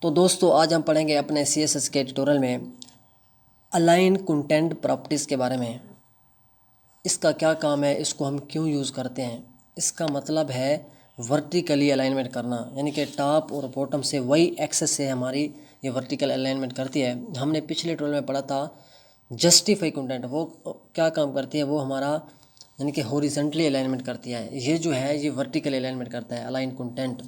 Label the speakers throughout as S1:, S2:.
S1: तो दोस्तों आज हम पढ़ेंगे अपने CSS के ट्यूटोरियल में अलाइन कंटेंट प्रॉपर्टीज़ के बारे में। इसका क्या काम है, इसको हम क्यों यूज़ करते हैं। इसका मतलब है वर्टिकली अलाइनमेंट करना, यानी कि टॉप और बॉटम से वही एक्सेस से हमारी ये वर्टिकल अलाइनमेंट करती है। हमने पिछले ट्यूटोरियल में पढ़ा था जस्टिफाई कंटेंट, वो क्या काम करती है, वो हमारा यानी कि हॉरिजॉन्टली अलाइनमेंट करती है। ये जो है ये वर्टिकल अलाइनमेंट करता है अलाइन कंटेंट।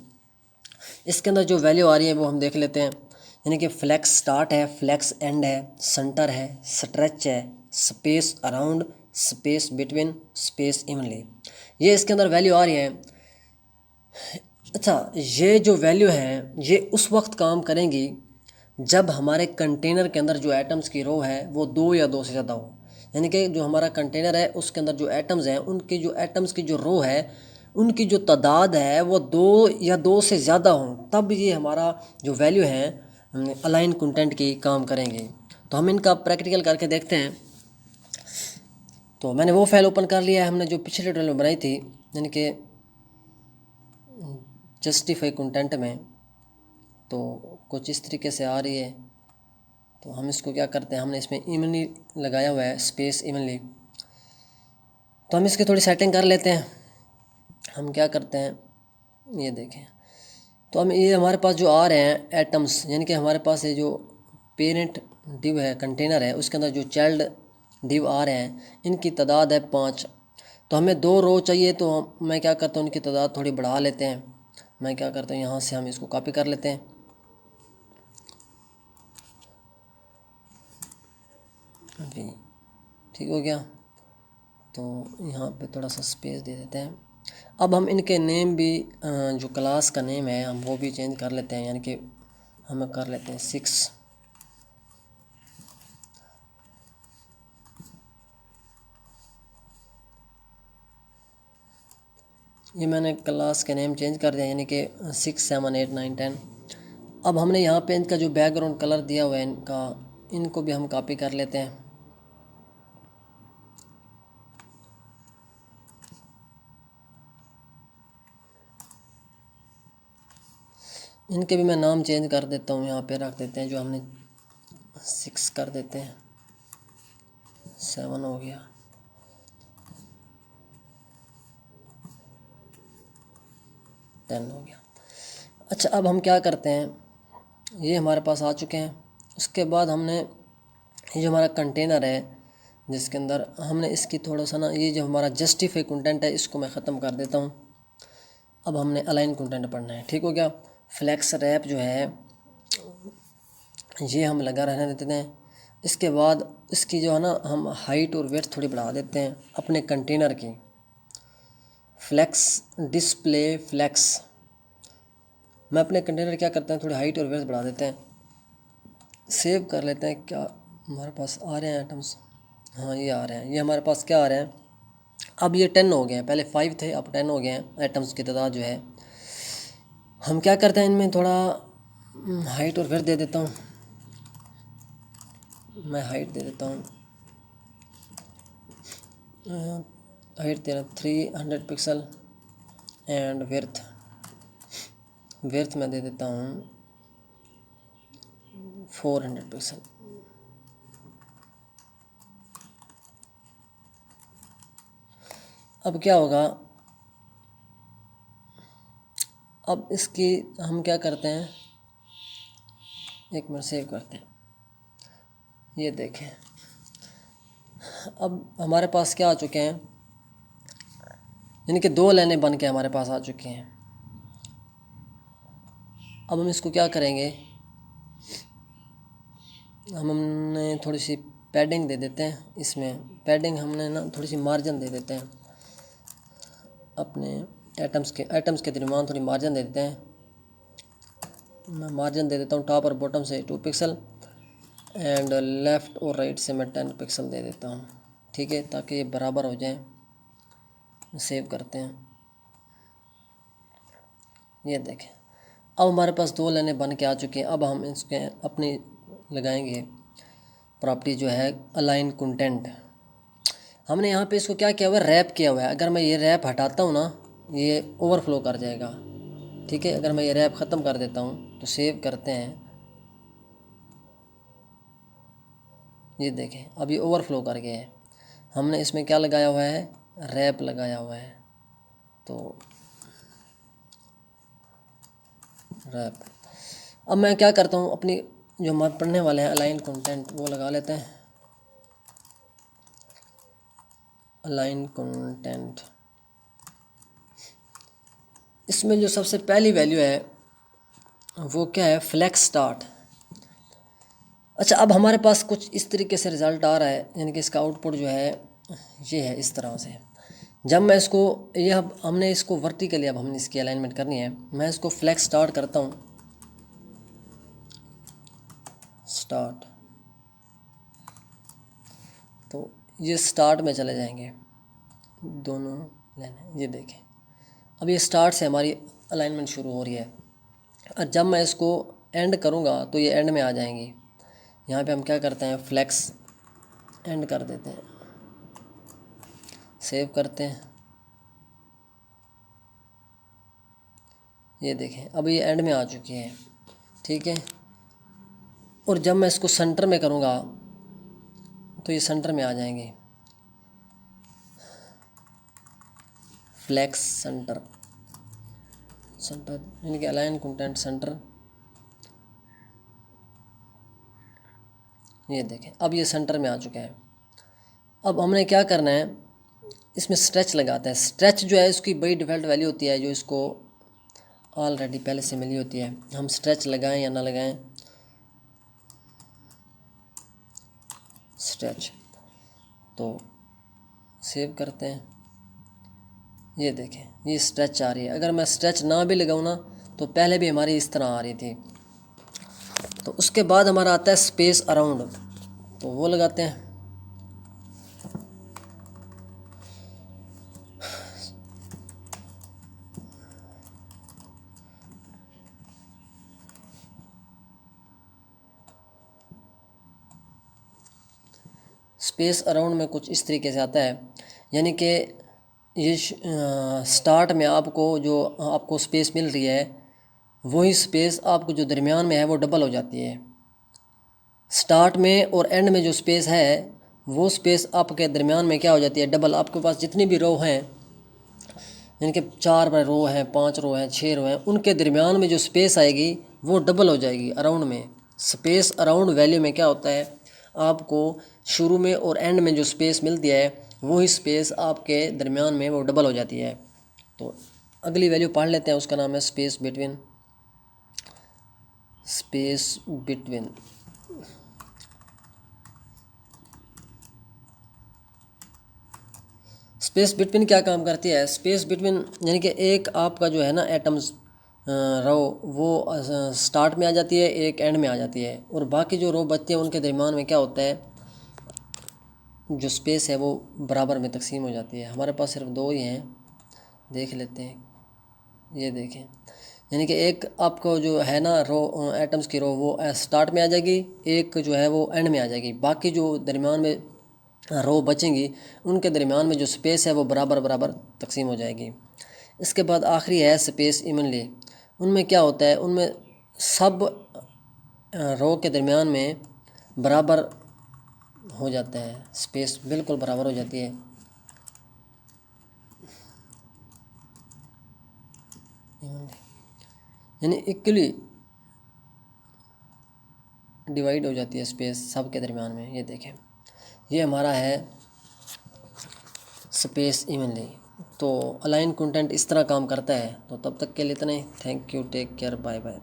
S1: इसके अंदर जो वैल्यू आ रही है वो हम देख लेते हैं। यानी कि फ्लेक्स स्टार्ट है, फ्लेक्स एंड है, सेंटर है, स्ट्रेच है, space around, space between, space evenly, ये इसके अंदर वैल्यू आ रही है। अच्छा, ये जो वैल्यू है ये उस वक्त काम करेंगी जब हमारे कंटेनर के अंदर जो एटम्स की रो है वो 2 या 2 से ज़्यादा हो। यानी कि जो हमारा कंटेनर है उसके अंदर जो एटम्स हैं उनकी जो एटम्स की जो रो है उनकी जो तादाद है वो 2 या 2 से ज़्यादा हो, तब ये हमारा जो वैल्यू है अलाइन कंटेंट की काम करेंगे। तो हम इनका प्रैक्टिकल करके देखते हैं। तो मैंने वो फाइल ओपन कर लिया है हमने जो पिछले ट्यूटोरियल में बनाई थी, यानी कि जस्टिफाई कंटेंट में। तो कुछ इस तरीके से आ रही है। तो हम इसको क्या करते हैं, हमने इसमें इवनली लगाया हुआ है, स्पेस इवनली। तो हम इसकी थोड़ी सेटिंग कर लेते हैं। हम क्या करते हैं, ये देखें। तो हम ये हमारे पास जो आ रहे हैं एटम्स, यानी कि हमारे पास ये जो पेरेंट डिव है, कंटेनर है, उसके अंदर जो चाइल्ड डिव आ रहे हैं इनकी तादाद है 5। तो हमें 2 रो चाहिए, तो मैं क्या करता हूँ, उनकी तादाद थोड़ी बढ़ा लेते हैं। मैं क्या करता हूँ, यहाँ से हम इसको कॉपी कर लेते हैं। अभी ठीक हो गया। तो यहाँ पे थोड़ा सा स्पेस दे देते हैं। अब हम इनके नेम भी जो क्लास का नेम है हम वो भी चेंज कर लेते हैं, यानी कि हम कर लेते हैं 6। ये मैंने क्लास के नेम चेंज कर दिया, यानी कि 6, 7, 8, 9, 10। अब हमने यहाँ पे इनका जो बैकग्राउंड कलर दिया हुआ है इनको भी हम कॉपी कर लेते हैं। इनके भी मैं नाम चेंज कर देता हूँ, यहाँ पे रख देते हैं जो हमने 6 कर देते हैं, 7 हो गया, 10 हो गया। अच्छा, अब हम क्या करते हैं, ये हमारे पास आ चुके हैं। उसके बाद हमने ये जो हमारा कंटेनर है जिसके अंदर हमने इसकी थोड़ा सा ना, ये जो हमारा जस्टिफाई कंटेंट है इसको मैं ख़त्म कर देता हूँ। अब हमने अलाइन कंटेंट पढ़ना है, ठीक हो गया। फ्लेक्स रैप जो है ये हम लगा रहने देते हैं। इसके बाद इसकी जो है ना हम हाइट और वेट थोड़ी बढ़ा देते हैं अपने कंटेनर की। फ्लेक्स डिस्प्ले फ्लेक्स, मैं अपने कंटेनर क्या करते हैं, थोड़ी हाइट और वेट बढ़ा देते हैं। सेव कर लेते हैं। क्या हमारे पास आ रहे हैं आइटम्स, हाँ ये आ रहे हैं। ये हमारे पास क्या आ रहे हैं, अब ये 10 हो गए हैं, पहले 5 थे अब 10 हो गए हैं आइटम्स की तादाद जो है। हम क्या करते हैं, इनमें थोड़ा हाइट और वेट दे देता हूँ। मैं हाइट दे देता हूँ, हाइट दे रहा 300 पिक्सल एंड विड्थ मैं दे देता हूँ 400 पिक्सल। अब क्या होगा, अब इसकी हम क्या करते हैं, एक मिनट सेव करते हैं। ये देखें, अब हमारे पास क्या आ चुके हैं, यानी कि 2 लाइनें बन के हमारे पास आ चुकी हैं। अब हम इसको क्या करेंगे, हमने थोड़ी सी पैडिंग दे देते हैं। इसमें पैडिंग हमने ना थोड़ी सी मार्जिन दे देते हैं, अपने एटम्स के दरमियान थोड़ी मार्जिन दे देते हैं। मैं मार्जिन दे देता हूँ टॉप और बॉटम से 2 पिक्सल एंड लेफ़्ट और राइट से मैं 10 पिक्सल दे देता हूँ, ठीक है, ताकि ये बराबर हो जाए। सेव करते हैं। ये देखें, अब हमारे पास 2 लाइनें बन के आ चुकी हैं। अब हम इसके अपनी लगाएंगे प्रॉपर्टी जो है अलाइन कंटेंट। हमने यहाँ पे इसको क्या किया हुआ है, रैप किया हुआ है। अगर मैं ये रैप हटाता हूँ ना ये ओवरफ्लो कर जाएगा, ठीक है। अगर मैं ये रैप ख़त्म कर देता हूँ तो सेव करते हैं। ये देखें अब ये ओवरफ्लो कर गया है। हमने इसमें क्या लगाया हुआ है, रैप लगाया हुआ है, तो रैप। अब मैं क्या करता हूँ, अपनी जो हम पढ़ने वाले हैं अलाइन कंटेंट वो लगा लेते हैं, अलाइन कंटेंट। इसमें जो सबसे पहली वैल्यू है वो क्या है, फ्लेक्स स्टार्ट। अच्छा, अब हमारे पास कुछ इस तरीके से रिज़ल्ट आ रहा है, यानी कि इसका आउटपुट जो है ये है इस तरह से। जब मैं इसको, ये अब हमने इसको वर्टिकली, अब हमने इसकी अलाइनमेंट करनी है, मैं इसको फ्लेक्स स्टार्ट करता हूँ, स्टार्ट, तो ये स्टार्ट में चले जाएंगे दोनों लाइन। ये देखें अब ये स्टार्ट से हमारी अलाइनमेंट शुरू हो रही है, और जब मैं इसको एंड करूँगा तो ये एंड में आ जाएंगी। यहाँ पे हम क्या करते हैं, फ्लेक्स एंड कर देते हैं, सेव करते हैं। ये देखें अब ये एंड में आ चुकी है, ठीक है। और जब मैं इसको सेंटर में करूँगा तो ये सेंटर में आ जाएंगे, फ्लेक्स सेंटर, सेंटर यानी कि अलाइन कंटेंट सेंटर। ये देखें अब ये सेंटर में आ चुका है। अब हमने क्या करना है, इसमें स्ट्रेच लगाते हैं। स्ट्रेच जो है इसकी बड़ी डिफ़ॉल्ट वैल्यू होती है, जो इसको ऑलरेडी पहले से मिली होती है। हम स्ट्रेच लगाएं या ना लगाएं, स्ट्रेच, तो सेव करते हैं। ये देखें ये स्ट्रेच आ रही है। अगर मैं स्ट्रेच ना भी लगाऊँ ना तो पहले भी हमारी इस तरह आ रही थी। तो उसके बाद हमारा आता है स्पेस अराउंड, तो वो लगाते हैं। स्पेस अराउंड में कुछ इस तरीके से आता है, यानी कि ये स्टार्ट में आपको जो आपको स्पेस मिल रही है वही स्पेस आपको जो दरमियान में है वो डबल हो जाती है। स्टार्ट में और एंड में जो स्पेस है वो स्पेस आपके दरमियान में क्या हो जाती है, डबल। आपके पास जितनी भी रो हैं, यानी कि 4 रो हैं, 5 रो हैं, 6 रो हैं, उनके दरमियान में जो स्पेस आएगी वो डबल हो जाएगी अराउंड में। स्पेस अराउंड वैल्यू में क्या होता है, आपको शुरू में और एंड में जो स्पेस मिलती है वही स्पेस आपके दरमियान में वो डबल हो जाती है। तो अगली वैल्यू पढ़ लेते हैं, उसका नाम है space between, space between. Space between क्या काम करती है, स्पेस बिटवीन यानी कि एक आपका जो है ना एटम्स रो वो स्टार्ट में आ जाती है, एक एंड में आ जाती है, और बाकी जो रो बचती है उनके दरमियान में क्या होता है, जो स्पेस है वो बराबर में तकसीम हो जाती है। हमारे पास सिर्फ 2 ही हैं, देख लेते हैं। ये देखें, यानी कि एक आपको जो है ना रो एटम्स की रो वो स्टार्ट में आ जाएगी, एक जो है वो एंड में आ जाएगी। बाकी जो दरमियान में रो बचेंगी उनके दरमियान में जो स्पेस है वो बराबर बराबर तकसीम हो जाएगी। इसके बाद आखिरी है स्पेस इवनली। उनमें क्या होता है, उनमें सब रो के दरमियान में बराबर हो जाता है, स्पेस बिल्कुल बराबर हो जाती है। यानी इक्वली डिवाइड हो जाती है स्पेस सब के दरमियान में। ये देखें ये हमारा है स्पेस इवनली। तो अलाइन कंटेंट इस तरह काम करता है। तो तब तक के लिए इतना ही। Thank you, take care, bye bye.